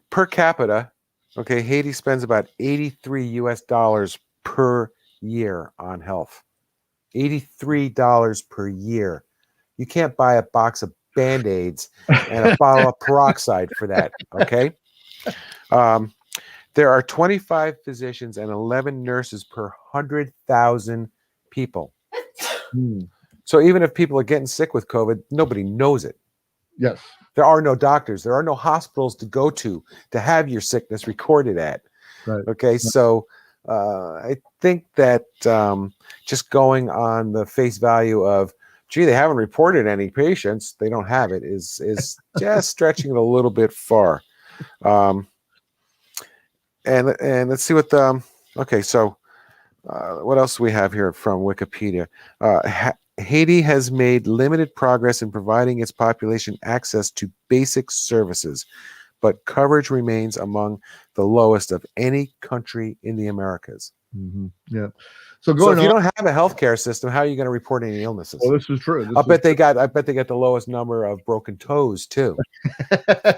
Per capita, okay, Haiti spends about $83 per year on health. $83 per year. You can't buy a box of Band-Aids and a bottle of peroxide for that, okay? There are 25 physicians and 11 nurses per 100,000 people. So even if people are getting sick with COVID, nobody knows it.
Yes.
There are no doctors. There are no hospitals to go to have your sickness recorded at.
Right.
Okay, so I think that just going on the face value of, gee, they haven't reported any patients, they don't have it, is just stretching it a little bit far. And let's see what okay, so what else do we have here from Wikipedia? Haiti has made limited progress in providing its population access to basic services, but coverage remains among the lowest of any country in the Americas.
Mm-hmm. Yeah. So
if you don't have a healthcare system, how are you going to report any illnesses?
Well, this is true.
I bet they got the lowest number of broken toes too.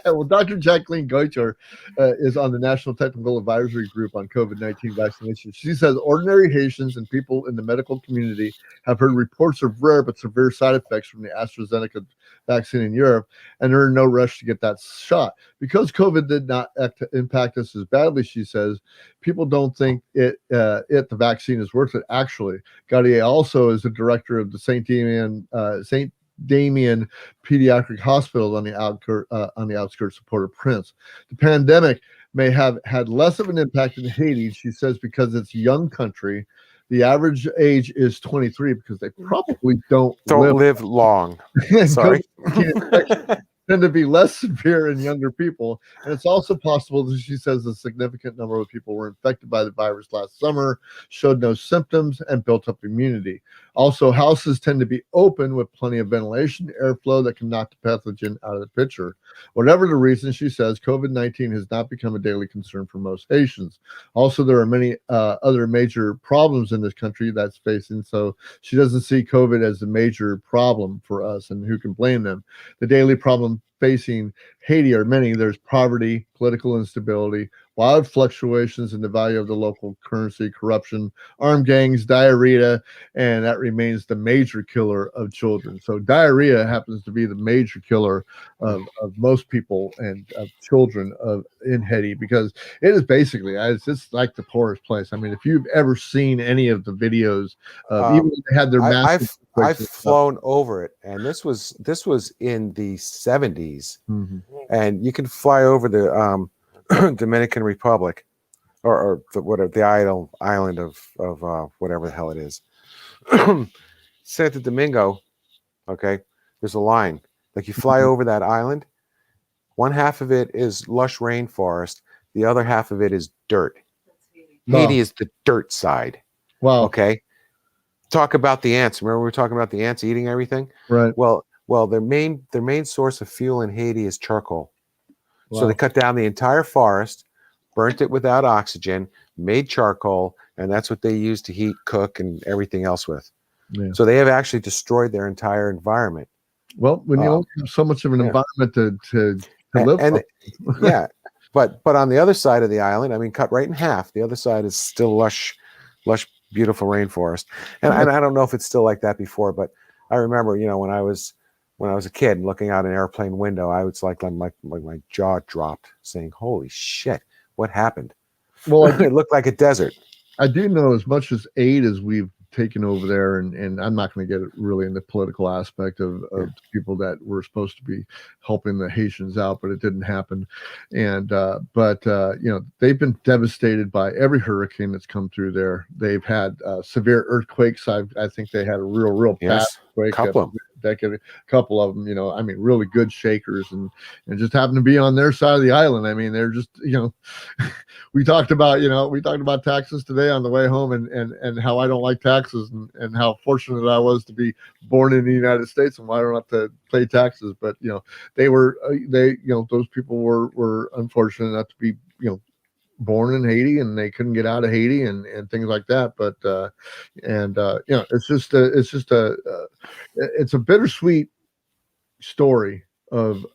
Well, Dr. Jacqueline Goiter is on the National Technical Advisory Group on COVID-19 vaccination. She says ordinary Haitians and people in the medical community have heard reports of rare but severe side effects from the AstraZeneca vaccine in Europe, and are in no rush to get that shot. Because COVID did not impact us as badly, she says, people don't think the vaccine is worth it. Actually, Gaudier also is the director of the St. Damien Pediatric Hospital on the outskirts of Port-au-Prince. The pandemic may have had less of an impact in Haiti, she says, because it's a young country. The average age is 23 because they probably don't live
long. Sorry.
Tend to be less severe in younger people. And it's also possible that she says a significant number of people were infected by the virus last summer, showed no symptoms, and built up immunity. Also, houses tend to be open with plenty of ventilation, airflow that can knock the pathogen out of the picture. Whatever the reason, she says, COVID-19 has not become a daily concern for most Haitians. Also, there are many other major problems in this country that's facing, so she doesn't see COVID as a major problem for us, and who can blame them? The daily problem facing Haiti are many. There's poverty, political instability, wild fluctuations in the value of the local currency, corruption, armed gangs, diarrhea, and that remains the major killer of children. So diarrhea happens to be the major killer of most people and of children in Haiti, because it is basically, it's just like the poorest place. I mean, if you've ever seen any of the videos of even when they had their massive
I've flown over it, and this was in the 70s, and you can fly over the Dominican Republic, or the island of whatever the hell it is. Santo Domingo, okay, there's a line. Like you fly over that island, one half of it is lush rainforest, the other half of it is dirt. Haiti is the dirt side.
Wow.
Okay. Talk about the ants. Remember we were talking about the ants eating everything?
Right.
Well, their main source of fuel in Haiti is charcoal. Wow. So they cut down the entire forest, burnt it without oxygen, made charcoal, and that's what they use to heat, cook, and everything else with. Yeah. So they have actually destroyed their entire environment.
Well, when you only have so much of an environment to live
and yeah, but on the other side of the island, I mean, cut right in half. The other side is still lush, beautiful rainforest. And I don't know if it's still like that before, but I remember, when I was a kid looking out an airplane window, I was like my jaw dropped, saying, "Holy shit, what happened?" Well, it looked like a desert.
I do know as much as aid as we've taken over there, and I'm not going to get really in the political aspect of people that were supposed to be helping the Haitians out, but it didn't happen. And but they've been devastated by every hurricane that's come through there. They've had severe earthquakes. I think they had a real bad earthquake. Couple of them, I mean, really good shakers, and just happen to be on their side of the island. I mean, they're just, we talked about taxes today on the way home, and how I don't like taxes, and how fortunate I was to be born in the United States and why I don't have to pay taxes. But those people were unfortunate enough to be born in Haiti, and they couldn't get out of Haiti, and things like that. But it's a bittersweet story of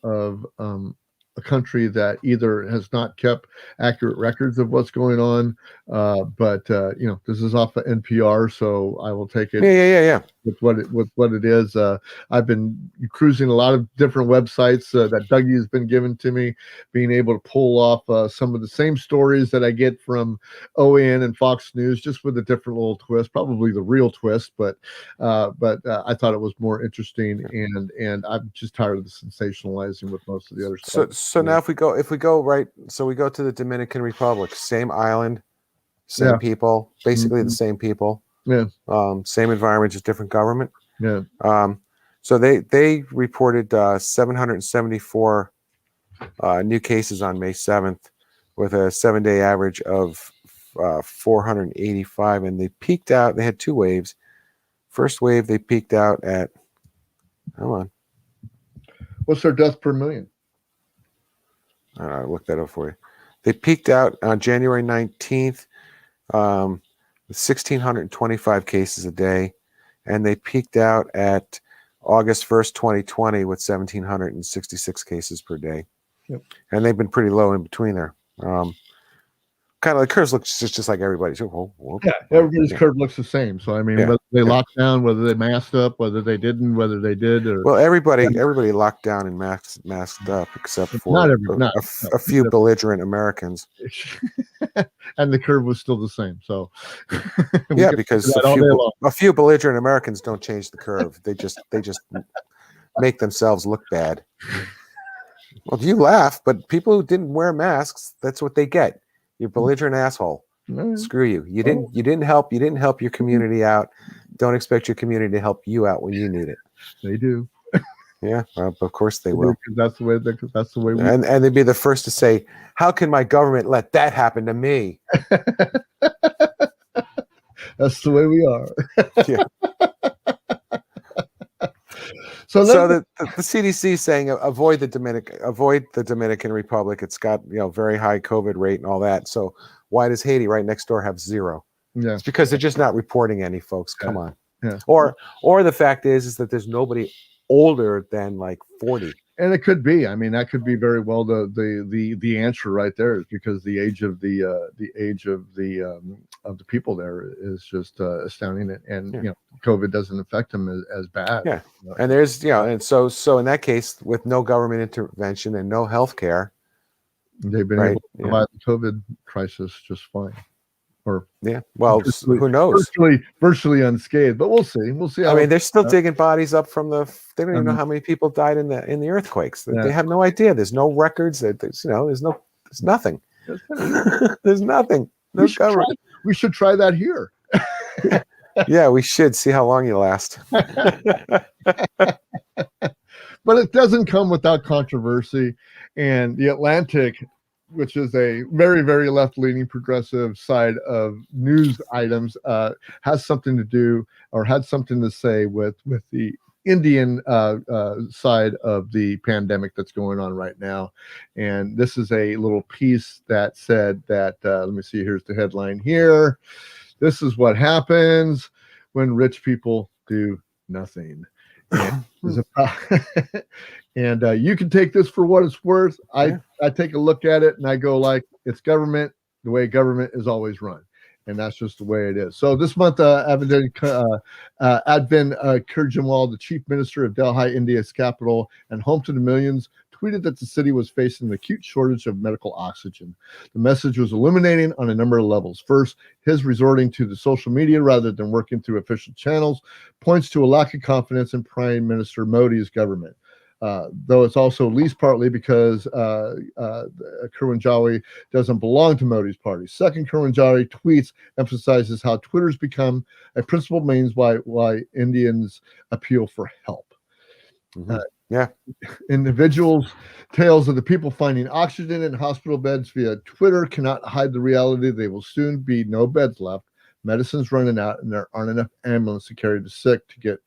a country that either has not kept accurate records of what's going on, but this is off of NPR, so I will take it.
Yeah.
With what it is. I've been cruising a lot of different websites that Dougie has been given to me, being able to pull off some of the same stories that I get from OAN and Fox News, just with a different little twist, probably the real twist, but I thought it was more interesting, and I'm just tired of the sensationalizing with most of the other stuff.
So now if we go right, so we go to the Dominican Republic, same island, same people, basically the same people.
Yeah.
Same environment, just different government.
Yeah.
So they reported 774 new cases on May 7th, with a 7-day average of 485, and they peaked out. They had two waves. First wave, they peaked out at. Come on.
What's their death per million?
I'll look that up for you. They peaked out on January 19th. 1,625 cases a day, and they peaked out at August 1st, 2020 with 1,766 cases per day. Yep. And they've been pretty low in between there. Kind of the curves looks just like everybody's.
Everybody's curve looks the same. So I mean, whether they locked down, whether they masked up, whether they didn't, whether they did, or
everybody locked down and masked up, except for a few belligerent Americans.
And the curve was still the same. So
because a few belligerent Americans don't change the curve. They just make themselves look bad. Well, you laugh, but people who didn't wear masks, that's what they get. You're a belligerent asshole. Screw you. You didn't help your community out. Don't expect your community to help you out when you need it.
They do.
Yeah, of course they will.
That's the way. That's the way.
And they'd be the first to say, "How can my government let that happen to me?"
That's the way we are.
Yeah. So the CDC is saying avoid the Dominican Republic. It's got very high COVID rate and all that. So why does Haiti right next door have zero?
Yeah,
it's because they're just not reporting any, folks. Come on.
Yeah.
Or the fact is that there's nobody older than like 40.
And it could be. I mean, that could be very well the answer right there, is because the age of the people there is just astounding, and COVID doesn't affect them as bad.
Yeah, and there's and so in that case, with no government intervention and no health care,
they've been able to survive the COVID crisis just fine. Or
well, who knows?
Virtually unscathed, but we'll see. We'll see.
I mean, they're still digging bodies up from the. They don't even know how many people died in the earthquakes. They have no idea. There's no records. There's nothing. There's nothing. No government.
We should try that here.
Yeah, we should see how long you last.
But it doesn't come without controversy. And the Atlantic, which is a very, very left-leaning progressive side of news items, has something to do or had something to say with the Indian side of the pandemic that's going on right now. And this is a little piece that said that, let me see, here's the headline here. This is what happens when rich people do nothing. And, and you can take this for what it's worth. I take a look at it and I go like, it's government the way government is always run. And that's just the way it is. So this month, Advin Kurjewal, the chief minister of Delhi, India's capital, and home to the millions, tweeted that the city was facing an acute shortage of medical oxygen. The message was illuminating on a number of levels. First, his resorting to the social media rather than working through official channels points to a lack of confidence in Prime Minister Modi's government. Though it's also at least partly because Kurwanjawi doesn't belong to Modi's party. Second, Kurwanjawi tweets emphasizes how Twitter's become a principal means why Indians appeal for help. Individuals' tales of the people finding oxygen in hospital beds via Twitter cannot hide the reality there will soon be no beds left, medicine's running out, and there aren't enough ambulances to carry the sick to get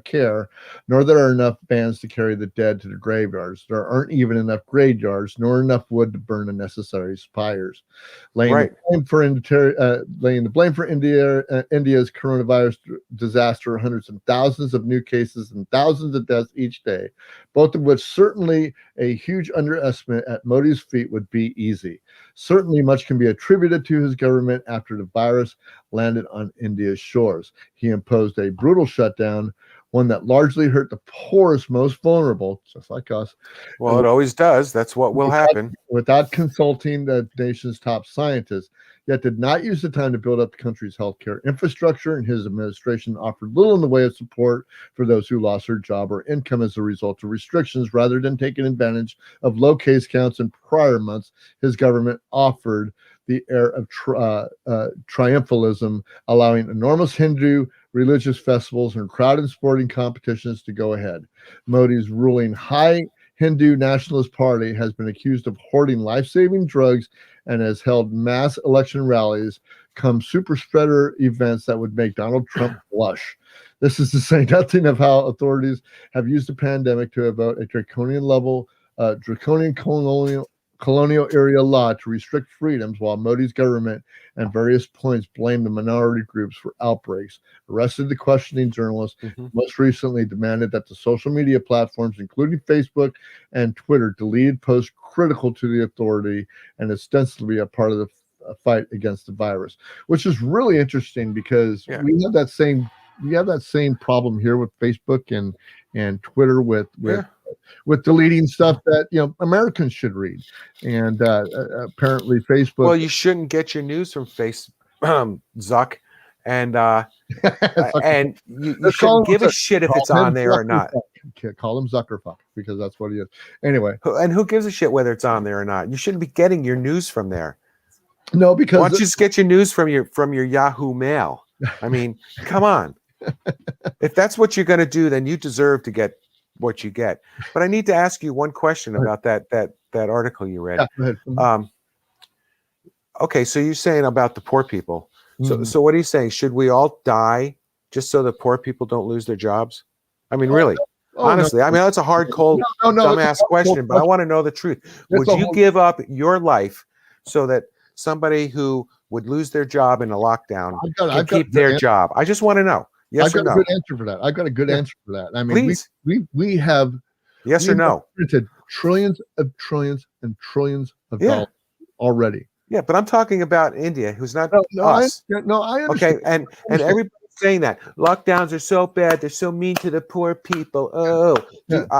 care, nor there are enough vans to carry the dead to the graveyards. There aren't even enough graveyards, nor enough wood to burn the necessary pyres. Laying the blame for India's coronavirus disaster, hundreds of thousands of new cases and thousands of deaths each day, both of which certainly a huge underestimate at Modi's feet would be easy. Certainly much can be attributed to his government after the virus landed on India's shores. He imposed a brutal shutdown, one that largely hurt the poorest, most vulnerable, just like us.
Well, it always does. That's what will happen.
Without consulting the nation's top scientists, yet did not use the time to build up the country's healthcare infrastructure, and his administration offered little in the way of support for those who lost their job or income as a result of restrictions. Rather than taking advantage of low case counts in prior months, his government offered the air of triumphalism, allowing enormous Hindu religious festivals and crowded sporting competitions to go ahead. Modi's ruling high Hindu nationalist party has been accused of hoarding life-saving drugs and has held mass election rallies, come super spreader events that would make Donald Trump blush. This is to say nothing of how authorities have used the pandemic to evoke a draconian colonial area law to restrict freedoms, while Modi's government at various points blamed the minority groups for outbreaks, arrested the questioning journalists, most recently demanded that the social media platforms, including Facebook and Twitter, deleted posts critical to the authority and ostensibly a part of the fight against the virus, which is really interesting because we have that same problem here with Facebook and Twitter with deleting stuff that Americans should read, and apparently Facebook.
Well, you shouldn't get your news from Zuck, and and you shouldn't give a shit if it's on there or not.
Call him Zuckerfuck because that's what he is. Anyway,
and who gives a shit whether it's on there or not? You shouldn't be getting your news from there.
No, because
why don't you just get your news from your Yahoo Mail? I mean, come on. If that's what you're going to do, then you deserve to get what you get. But I need to ask you one question about that article you read.
Yeah, go ahead.
Okay, so you're saying about the poor people. So what are you saying? Should we all die just so the poor people don't lose their jobs? I mean, really? Honestly, no. I mean, that's a hard, cold, dumbass question, but I want to know the truth. Would you give up your life so that somebody who would lose their job in a lockdown can keep their job? I just want to know. Yes or no?
I've got a good answer for that. I've got a good answer for that. I mean,
please.
We have
yes or no
printed trillions and trillions of dollars already.
Yeah, but I'm talking about India, who's not us.
I understand.
Okay, and everybody's saying that lockdowns are so bad, they're so mean to the poor people.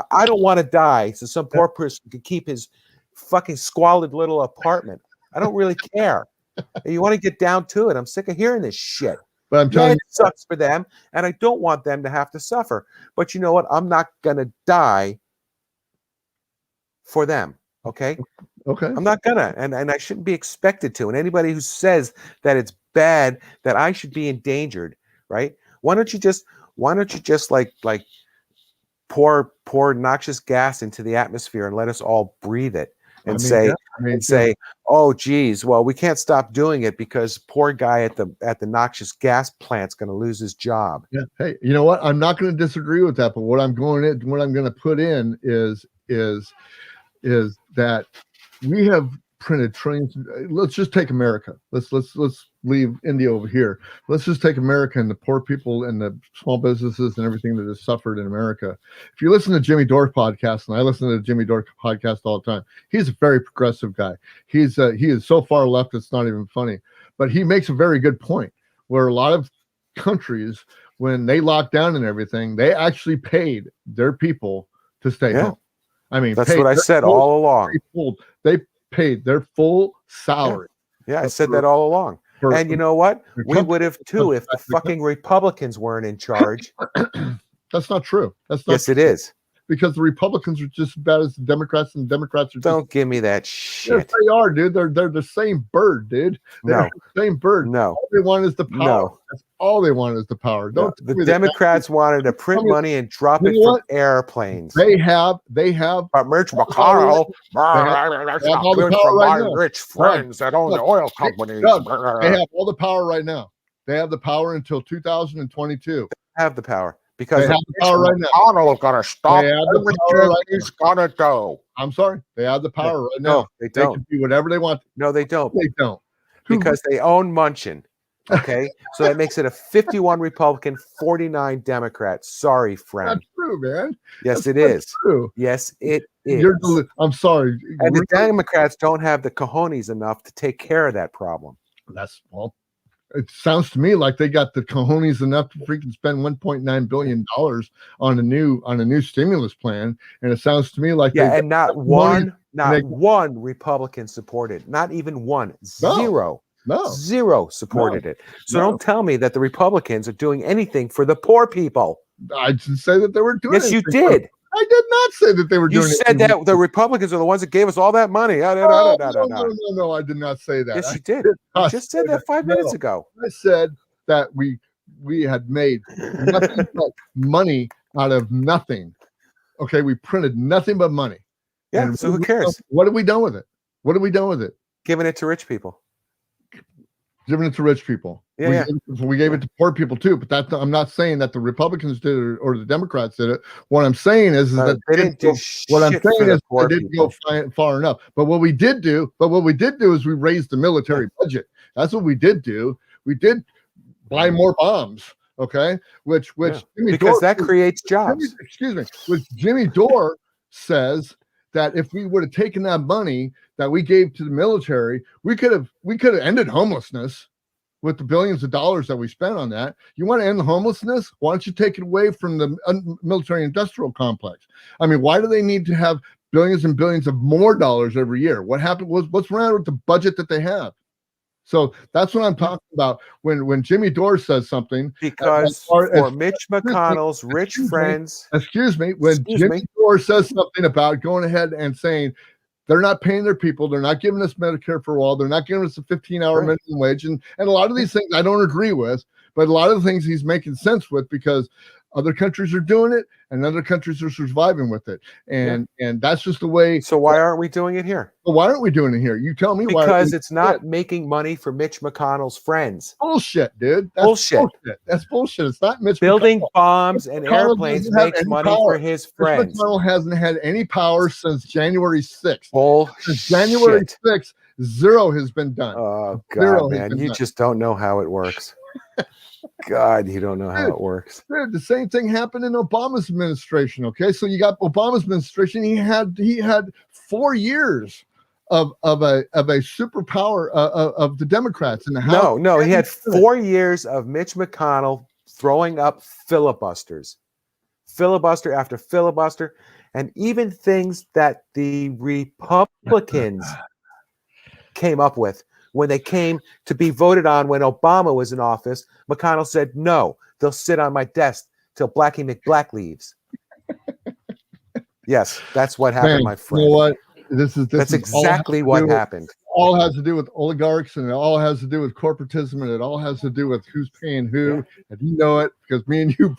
I don't want to die so some poor person can keep his fucking squalid little apartment. I don't really care. You want to get down to it. I'm sick of hearing this shit.
But I'm telling you,
it sucks for them, and I don't want them to have to suffer. But you know what? I'm not gonna die for them. Okay. I'm not gonna, and I shouldn't be expected to. And anybody who says that it's bad, that I should be endangered, right? Why don't you just like pour noxious gas into the atmosphere and let us all breathe it and say, oh geez, well, we can't stop doing it because poor guy at the noxious gas plant's going to lose his job.
Yeah. Hey, you know what? I'm not going to disagree with that, but what I'm going to put in is that we have printed trillions. Let's just take America. Let's leave India over here. Let's just take America and the poor people and the small businesses and everything that has suffered in America. If you listen to Jimmy Dore podcast, and I listen to the Jimmy Dore podcast all the time, he's a very progressive guy. He is so far left it's not even funny. But he makes a very good point where a lot of countries, when they locked down and everything, they actually paid their people to stay home. I mean,
that's what I said all along.
They paid their full salary.
Yeah, I said that all along. And you know what? We would have too if the fucking Republicans weren't in charge.
That's not true. That's not.
Yes, it is.
Because the Republicans are just as bad as the Democrats, and the Democrats are.
Don't give me that shit.
Yes, they are, dude. They're the same bird, dude. They're the same bird.
No.
All they want is the power.
No.
That's all they want is the power. Don't.
The Democrats wanted to print money and drop it from airplanes.
They have.
But Mitch McConnell, all the power right now. Rich friends that own the oil companies.
They have all the power right now. They have the power until 2022.
They have the power. Because
they have the power right now.
McConnell is going to stop everything he's going to do.
I'm sorry. They have the power right now.
No, they don't.
They can do whatever they want.
No, they don't.
They don't.
Because they own Munchin. Okay? So that makes it a 51 Republican, 49 Democrat. Sorry, friend.
That's true, man.
Yes, it is.
True.
Yes, it is.
I'm sorry.
And the Democrats don't have the cojones enough to take care of that problem.
It sounds to me like they got the cojones enough to freaking spend $1.9 billion on a new stimulus plan, and it sounds to me like
and not one Republican supported, not even one, zero supported it. So don't tell me that the Republicans are doing anything for the poor people.
I didn't say that they were doing.
Yes, you did.
I did not say that they were doing.
You said that the Republicans are the ones that gave us all that money.
No, I did not say that.
Yes, you did. You just said that 5 minutes ago.
I said that we had made nothing but money out of nothing. Okay, we printed nothing but money.
Yeah, so who cares?
What have we done with it? What have we done with it?
Giving it to rich people.
Giving it to rich people. We gave it to poor people too, but I'm not saying that the Republicans did it or the Democrats did it. What I'm saying is that
they didn't do
what I'm saying is
they
didn't go far enough. But what we did do is we raised the military budget. That's what we did do. We did buy more bombs. Okay, which
because that creates jobs.
Which Jimmy Dore says that if we would have taken that money that we gave to the military, we could have ended homelessness with the billions of dollars that we spent on that. You want to end the homelessness? Why don't you take it away from the military industrial complex? I mean, why do they need to have billions and billions of more dollars every year? What's wrong with the budget that they have? So that's what I'm talking about when Jimmy Dore says something.
Because for Mitch McConnell's rich friends.
When Jimmy Dore says something about going ahead and saying they're not paying their people, they're not giving us Medicare for all, they're not giving us a 15-hour minimum wage, and a lot of these things I don't agree with, but a lot of the things he's making sense with because other countries are doing it and other countries are surviving with it. And that's just the way.
So why aren't we doing it here?
Well, why aren't we doing it here? You tell me why.
Because it's not making money for Mitch McConnell's friends.
Bullshit, dude. That's bullshit. That's bullshit. It's not Mitch
Building
McConnell.
airplanes and airplanes makes money for his friends.
Mitch McConnell hasn't had any power since January 6th.
Bullshit.
Since January 6th, zero has been done.
Oh, God, man. You just don't know how it works. God, you don't know how it works.
Dude, the same thing happened in Obama's administration. Okay, so you got Obama's administration. He had 4 years of a superpower of the Democrats in the House.
No, he had 4 years of Mitch McConnell throwing up filibusters, filibuster after filibuster, and even things that the Republicans came up with. When they came to be voted on when Obama was in office, McConnell said, no, they'll sit on my desk till Blackie McBlack leaves. Yes, that's what happened, my friend.
You know what?
That's exactly what happened.
all has to do with oligarchs, and it all has to do with corporatism, and it all has to do with who's paying who. And you know it because me and you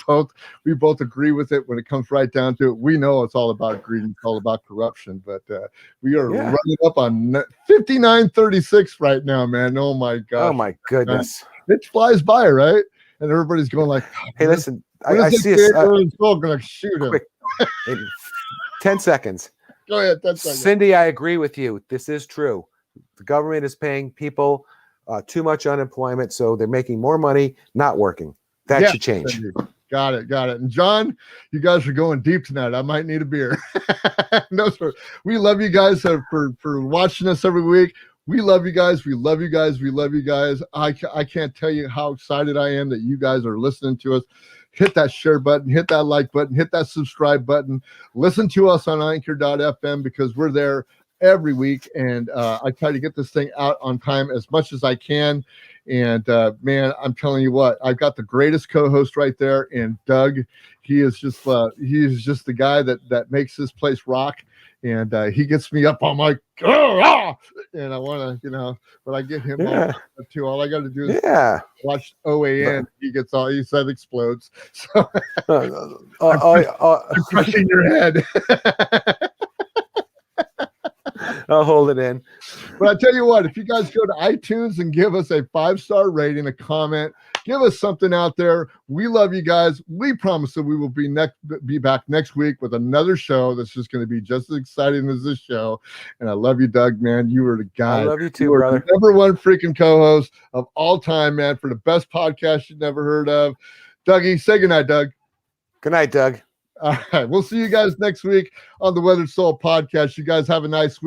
we both agree with it when it comes right down to it. We know it's all about greed, it's all about corruption, but we are running up on 59-36 right now, man. Oh my gosh.
Oh my goodness.
It flies by, right? And everybody's going like,
hey, listen, I see a
going to shoot him.
Quick, 10 seconds.
Go ahead, 10 seconds.
Cindy, I agree with you. This is true. The government is paying people too much unemployment, so they're making more money not working. That should change.
Cindy. Got it. And John, you guys are going deep tonight. I might need a beer. No, sir. We love you guys for watching us every week. We love you guys. We love you guys. We love you guys. I can't tell you how excited I am that you guys are listening to us. Hit that share button, hit that like button, hit that subscribe button. Listen to us on anchor.fm because we're there every week. And I try to get this thing out on time as much as I can. And man, I'm telling you what, I've got the greatest co-host right there. And Doug, he is just the guy that makes this place rock. And he gets me up on my, and I want to, but I get him all too. All I got to do is watch OAN. He said explodes. So I'm crushing your head.
I'll hold it in.
But I tell you what, if you guys go to iTunes and give us a 5-star rating, a comment, give us something out there. We love you guys. We promise that we will be back next week with another show that's just going to be just as exciting as this show. And I love you, Doug, man. You were the guy.
I love you too, brother.
The #1 freaking co-host of all time, man, for the best podcast you've never heard of. Dougie, say goodnight, Doug.
Good night, Doug.
All right. We'll see you guys next week on the Weathered Soul podcast. You guys have a nice week.